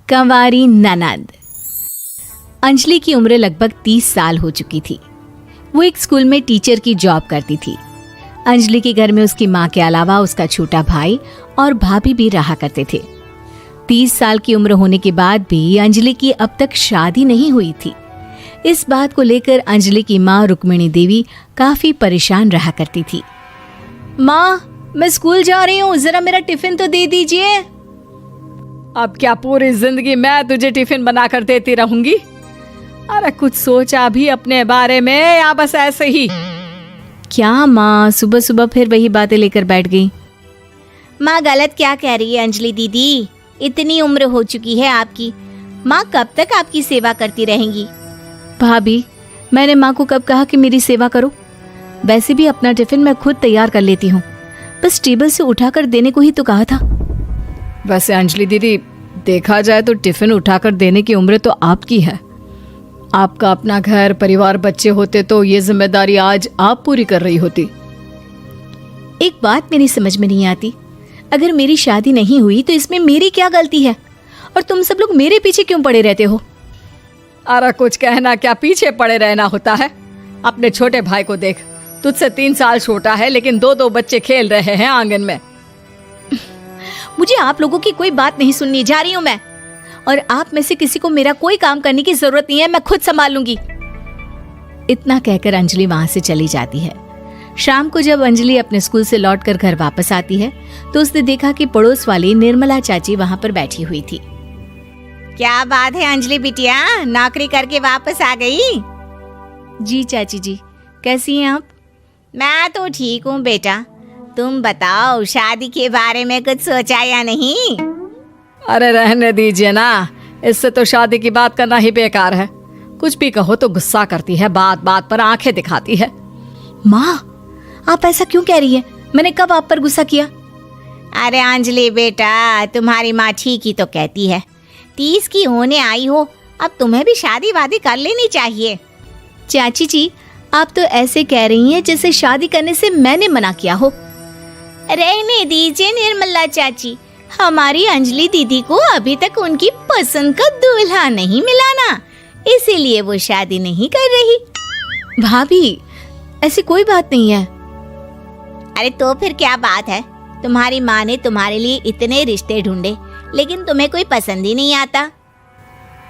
कंवारी ननद। अंजलि की उम्र लगभग 30 साल हो चुकी थी। वो एक स्कूल में टीचर की जॉब करती थी। अंजलि के घर में उसकी माँ के अलावा उसका छोटा भाई और भाभी भी रहा करते थे। 30 साल की उम्र होने के बाद भी अंजलि की अब तक शादी नहीं हुई थी। इस बात को लेकर अंजलि की माँ रुक्मिणी देवी काफी परेशान रहा करती थी। माँ, मैं स्कूल जा रही हूँ, जरा मेरा टिफिन तो दे दीजिए। अब क्या पूरी जिंदगी मैं तुझे टिफिन बनाकर देती रहूंगी? अरे कुछ सोचा भी अपने बारे में या बस ऐसे ही? क्या माँ, सुबह सुबह फिर वही बातें लेकर बैठ गई। माँ गलत क्या कह रही है अंजलि दीदी? इतनी उम्र हो चुकी है आपकी, माँ कब तक आपकी सेवा करती रहेंगी? भाभी, मैंने माँ को कब कहा कि मेरी सेवा करो? वैसे भी अपना टिफिन मैं खुद तैयार कर लेती हूँ, बस टेबल से उठाकर देने को ही तो कहा था। वैसे अंजलि दीदी, देखा जाए तो टिफिन उठाकर देने की उम्र तो आपकी है। आपका अपना घर परिवार बच्चे होते तो ये जिम्मेदारी आज आप पूरी कर रही होती। एक बात मेरी समझ में नहीं आती, अगर मेरी शादी नहीं हुई तो इसमें मेरी क्या गलती है और तुम सब लोग मेरे पीछे क्यों पड़े रहते हो? अरे कुछ कहना क्या पीछे पड़े रहना होता है? अपने छोटे भाई को देख, तुझसे 3 साल छोटा है लेकिन 2 बच्चे खेल रहे हैं आंगन में। मुझे आप लोगों की कोई बात नहीं सुननी, जा रही हूँ मैं। और आप में से किसी को मेरा कोई काम करने की जरूरत नहीं है, मैं खुद संभाल लूंगी। इतना कहकर अंजलि वहां से चली जाती है। शाम को जब अंजलि अपने स्कूल से लौटकर घर वापस आती है तो उसने देखा कि पड़ोस वाली निर्मला चाची वहां पर बैठी हुई थी। क्या बात है अंजलि बिटिया, नौकरी करके वापस आ गई? जी चाची जी, कैसी हैं आप? मैं तो ठीक हूँ बेटा, तुम बताओ शादी के बारे में कुछ सोचा या नहीं? अरे रहने दीजिए ना, इससे तो शादी की बात करना ही बेकार है। कुछ भी कहो तो गुस्सा करती है, बात बात पर आंखें दिखाती है। माँ, आप ऐसा क्यों कह रही है? मैंने कब आप पर गुस्सा किया? अरे अंजलि बेटा, तुम्हारी माँ ठीक ही तो कहती है। 30 की होने आई हो, अब तुम्हें भी शादी वादी कर लेनी चाहिए। चाची जी, आप तो ऐसे कह रही हैं जैसे शादी करने से मैंने मना किया हो। रहने दीजिए निर्मला चाची, हमारी अंजलि दीदी को अभी तक उनकी पसंद का दूल्हा नहीं मिला ना, इसीलिए वो शादी नहीं कर रही। भाभी, ऐसी कोई बात नहीं है। अरे तो फिर क्या बात है? तुम्हारी माँ ने तुम्हारे लिए इतने रिश्ते ढूंढे लेकिन तुम्हें कोई पसंद ही नहीं आता।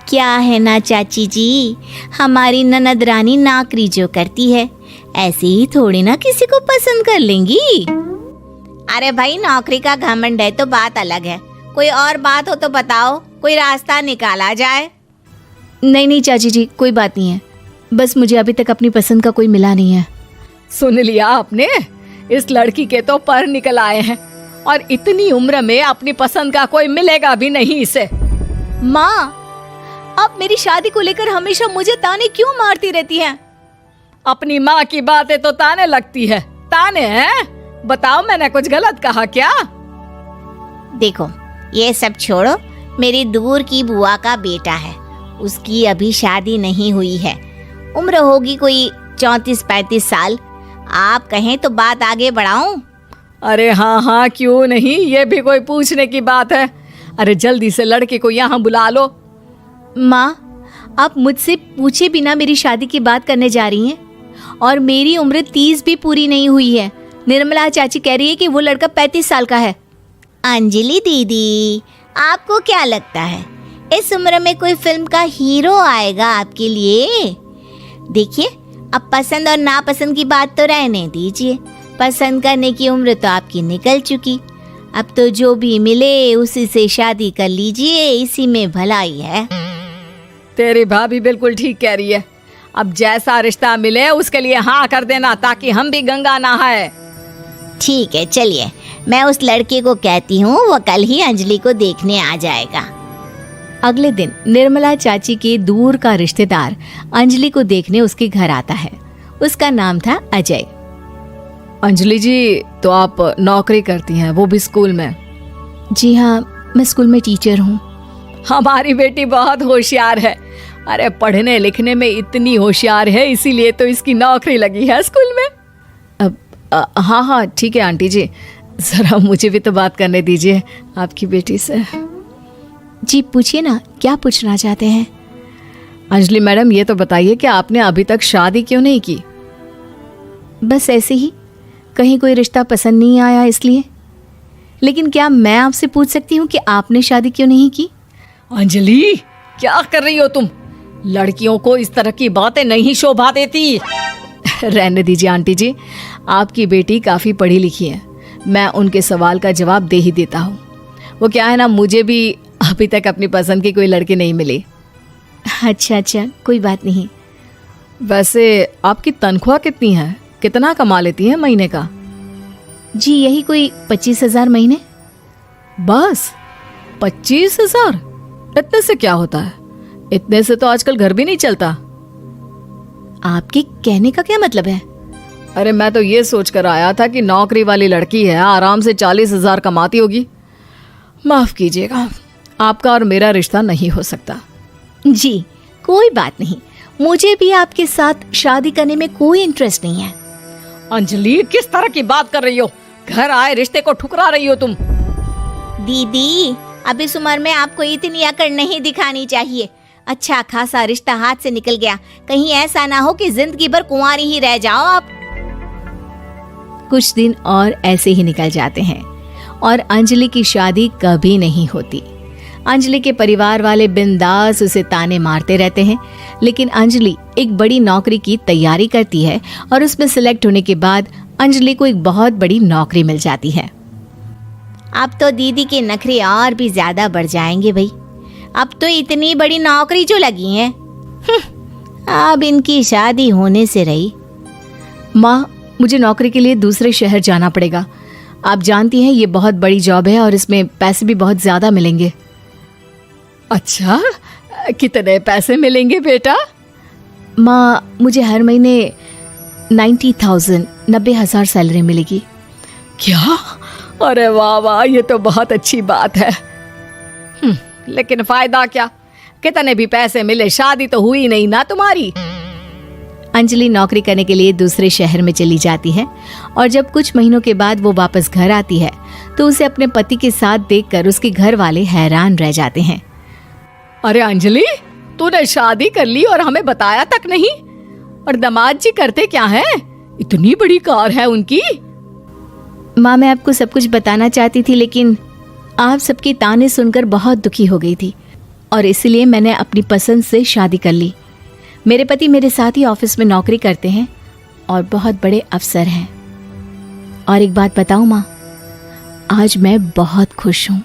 क्या है ना चाची जी, हमारी ननद रानी नौकरी जो करती है, ऐसे ही थोड़ी ना किसी को पसंद कर लेंगी। अरे भाई, नौकरी का घमंड है तो बात अलग है, कोई और बात हो तो बताओ, कोई रास्ता निकाला जाए। नहीं चाची जी, कोई बात नहीं है, बस मुझे अभी तक अपनी पसंद का कोई मिला नहीं है। सुन लिया आपने? इस लड़की के तो पर निकल आए हैं और इतनी उम्र में अपनी पसंद का कोई मिलेगा भी नहीं इसे। माँ, आप मेरी शादी को लेकर हमेशा मुझे ताने क्यों मारती रहती हैं? अपनी माँ की बातें तो ताने लगती है। ताने हैं? बताओ, मैंने कुछ गलत कहा क्या? देखो, ये सब छोड़ो, मेरी दूर की बुआ का बेटा है, उसकी अभी शादी नहीं हुई है, उम्र होगी कोई 34-35 साल। आप कहें तो बात आगे बढ़ाऊं? अरे हाँ, क्यों नहीं, ये भी कोई पूछने की बात है। अरे जल्दी से लड़के को यहाँ बुला लो। माँ, आप मुझसे पूछे बिना मेरी शादी की बात करने जा रही हैं, और मेरी उम्र 30 भी पूरी नहीं हुई है। निर्मला चाची कह रही है कि वो लड़का 35 साल का है। अंजलि दीदी, आपको क्या लगता है इस उम्र में कोई फिल्म का हीरो आएगा आपके लिए? देखिए, अब पसंद और नापसंद की बात तो रहने दीजिए, पसंद करने की उम्र तो आपकी निकल चुकी। अब तो जो भी मिले उसी से शादी कर लीजिए, इसी में भलाई है। तेरी भाभी बिल्कुल ठीक कह रही है। अब जैसा रिश्ता मिले उसके लिए हाँ कर देना, ताकि हम भी गंगा नहाए। ठीक है, चलिए मैं उस लड़के को कहती हूँ, वो कल ही अंजलि को देखने आ जाएगा। अगले दिन निर्मला चाची के दूर का रिश्तेदार अंजलि को देखने उसके घर आता है। उसका नाम था अजय। अंजलि जी, तो आप नौकरी करती हैं, वो भी स्कूल में? जी हाँ, मैं स्कूल में टीचर हूँ। हमारी बेटी बहुत होशियार है। अरे पढ़ने लिखने में इतनी होशियार है, इसीलिए तो इसकी नौकरी लगी है स्कूल में। हाँ, ठीक है आंटी जी, जरा मुझे भी तो बात करने दीजिए आपकी बेटी से। जी पूछिए ना, क्या पूछना चाहते हैं? अंजलि मैडम, ये तो बताइए कि आपने अभी तक शादी क्यों नहीं की? बस ऐसे ही, कहीं कोई रिश्ता पसंद नहीं आया इसलिए। लेकिन क्या मैं आपसे पूछ सकती हूँ कि आपने शादी क्यों नहीं की? अंजलि, क्या कर रही हो तुम? लड़कियों को इस तरह की बातें नहीं शोभा देती। रहने दीजिए आंटी जी, आपकी बेटी काफ़ी पढ़ी लिखी है, मैं उनके सवाल का जवाब दे ही देता हूँ। वो क्या है ना, मुझे भी अभी तक अपनी पसंद की कोई लड़की नहीं मिली। अच्छा, कोई बात नहीं। वैसे आपकी तनख्वाह कितनी है? कितना कमा लेती हैं महीने का? जी यही कोई 25,000 महीने। बस 25,000? इतने से क्या होता है? इतने से तो आजकल घर भी नहीं चलता। आपके कहने का क्या मतलब है? अरे मैं तो ये सोचकर आया था कि नौकरी वाली लड़की है, आराम से 40,000 कमाती होगी। माफ कीजिएगा, आपका और मेरा रिश्ता नहीं हो सकता। जी कोई बात नहीं, मुझे भी आपके साथ शादी करने में कोई इंटरेस्ट नहीं है। अंजलि, किस तरह की बात कर रही हो? घर आए रिश्ते को ठुकरा रही हो तुम। दीदी, अब इस उम्र में आपको इतनी अकड़ नहीं दिखानी चाहिए। अच्छा खासा रिश्ता हाथ से निकल गया, कहीं ऐसा ना हो कि जिंदगी भर कुंवारी ही रह जाओ आप। कुछ दिन और ऐसे ही निकल जाते हैं और अंजलि की शादी कभी नहीं होती। अंजलि के परिवार वाले बिंदास उसे ताने मारते रहते हैं, लेकिन अंजलि एक बड़ी नौकरी की तैयारी करती है और उसमें सिलेक्ट होने के बाद अंजलि को एक बहुत बड़ी नौकरी मिल जाती है। अब तो दीदी के नखरे और भी ज्यादा बढ़ जाएंगे भाई। अब तो इतनी बड़ी नौकरी जो लगी है, अब इनकी शादी होने से रही। माँ, मुझे नौकरी के लिए दूसरे शहर जाना पड़ेगा। आप जानती हैं ये बहुत बड़ी जॉब है और इसमें पैसे भी बहुत ज्यादा मिलेंगे। अच्छा, कितने पैसे मिलेंगे बेटा? माँ, मुझे हर महीने 90,000 सैलरी मिलेगी। क्या? अरे वाह वाह, ये तो बहुत अच्छी बात है। लेकिन फायदा क्या? कितने भी पैसे मिले, शादी तो हुई नहीं ना तुम्हारी। अंजलि नौकरी करने के लिए दूसरे शहर में चली जाती है और जब कुछ महीनों के बाद वो वापस घर आती है तो उसे अपने पति के साथ देखकर उसके घर वाले हैरान रह जाते हैं। अरे अंजलि, तूने शादी कर ली और हमें बताया तक नहीं। और दामाद जी करते क्या हैं? इतनी बड़ी कार है उनकी। माँ, मैं आपको सब कुछ बताना चाहती थी, लेकिन आप सबके ताने सुनकर बहुत दुखी हो गई थी और इसलिए मैंने अपनी पसंद से शादी कर ली। मेरे पति मेरे साथ ही ऑफिस में नौकरी करते हैं और बहुत बड़े अफसर हैं। और एक बात बताऊं माँ, आज मैं बहुत खुश हूँ।